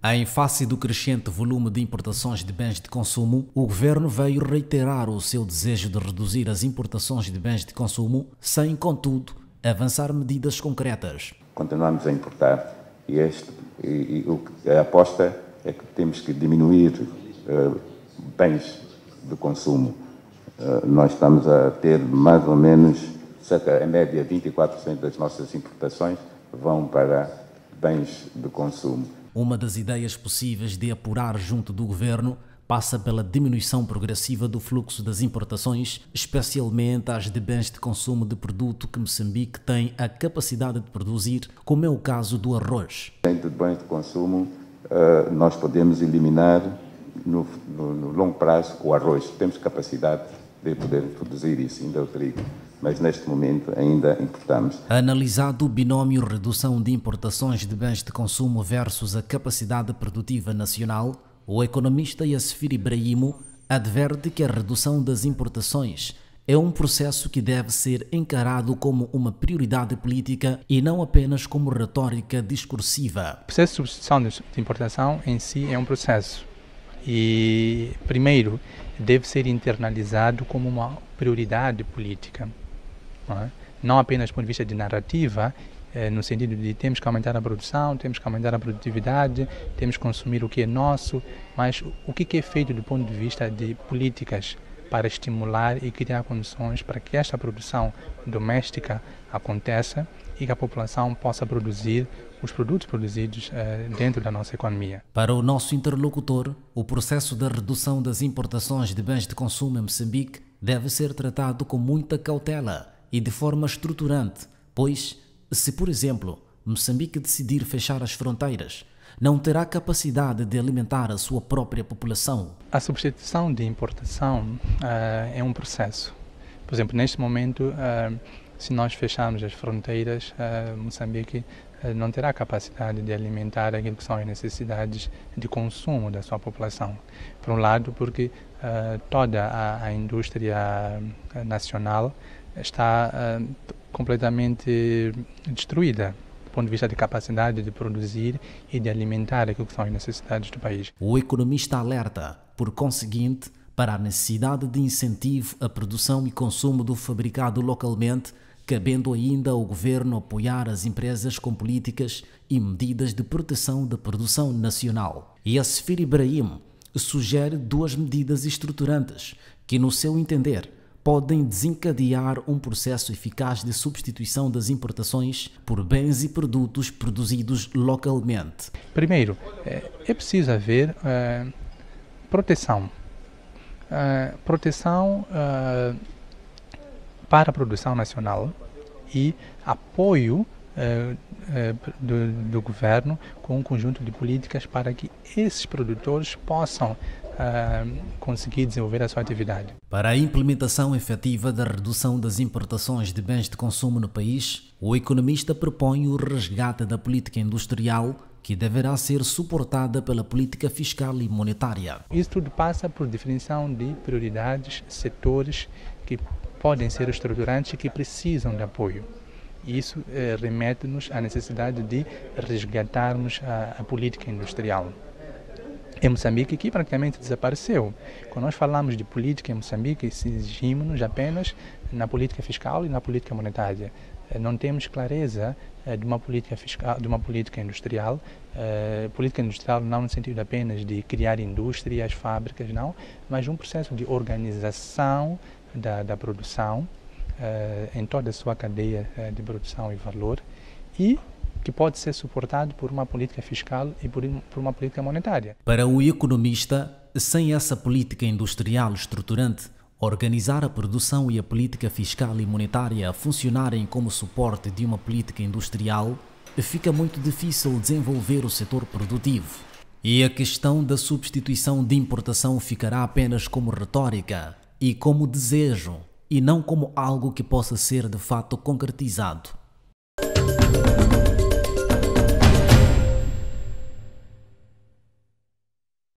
Em face do crescente volume de importações de bens de consumo, o governo veio reiterar o seu desejo de reduzir as importações de bens de consumo, sem, contudo, avançar medidas concretas. Continuamos a importar a aposta é que temos que diminuir bens de consumo. Nós estamos a ter mais ou menos, em média, 24% das nossas importações vão para bens de consumo. Uma das ideias possíveis de apurar junto do governo passa pela diminuição progressiva do fluxo das importações, especialmente as de bens de consumo de produto que Moçambique tem a capacidade de produzir, como é o caso do arroz. Dentro de bens de consumo, nós podemos eliminar no longo prazo o arroz. Temos capacidade de poder produzir isso, ainda o trigo, mas neste momento ainda importamos. Analisado o binómio redução de importações de bens de consumo versus a capacidade produtiva nacional, o economista Yassir Ibrahimo adverte que a redução das importações é um processo que deve ser encarado como uma prioridade política e não apenas como retórica discursiva. O processo de substituição de importação em si é um processo e, primeiro, deve ser internalizado como uma prioridade política, não apenas do ponto de vista de narrativa, no sentido de temos que aumentar a produção, temos que aumentar a produtividade, temos que consumir o que é nosso, mas o que é feito do ponto de vista de políticas para estimular e criar condições para que esta produção doméstica aconteça e que a população possa produzir os produtos produzidos dentro da nossa economia. Para o nosso interlocutor, o processo da redução das importações de bens de consumo em Moçambique deve ser tratado com muita cautela e de forma estruturante, pois, se, por exemplo, Moçambique decidir fechar as fronteiras, não terá capacidade de alimentar a sua própria população. A substituição de importação é um processo. Por exemplo, neste momento, se nós fecharmos as fronteiras, Moçambique não terá capacidade de alimentar aquilo que são as necessidades de consumo da sua população. Por um lado, porque toda a indústria nacional está completamente destruída do ponto de vista de capacidade de produzir e de alimentar aquilo que são as necessidades do país. O economista alerta, por conseguinte, para a necessidade de incentivo à produção e consumo do fabricado localmente, cabendo ainda ao governo apoiar as empresas com políticas e medidas de proteção da produção nacional. Yassir Ibrahimo sugere duas medidas estruturantes que, no seu entender, podem desencadear um processo eficaz de substituição das importações por bens e produtos produzidos localmente. Primeiro, é preciso haver proteção. Proteção para a produção nacional e apoio do governo com um conjunto de políticas para que esses produtores possam conseguir desenvolver a sua atividade. Para a implementação efetiva da redução das importações de bens de consumo no país, o economista propõe o resgate da política industrial, que deverá ser suportada pela política fiscal e monetária. Isso tudo passa por definição de prioridades, setores que podem ser estruturantes e que precisam de apoio. Isso remete-nos à necessidade de resgatarmos a política industrial. Em Moçambique, que praticamente desapareceu. Quando nós falamos de política em Moçambique, exigimos-nos apenas na política fiscal e na política monetária. Não temos clareza de uma política fiscal, de uma política industrial. Política industrial não no sentido apenas de criar indústrias, fábricas, não, mas um processo de organização da produção em toda a sua cadeia de produção e valor e que pode ser suportado por uma política fiscal e por uma política monetária. Para o economista, sem essa política industrial estruturante, organizar a produção e a política fiscal e monetária a funcionarem como suporte de uma política industrial, fica muito difícil desenvolver o setor produtivo. E a questão da substituição de importação ficará apenas como retórica e como desejo, e não como algo que possa ser de fato concretizado.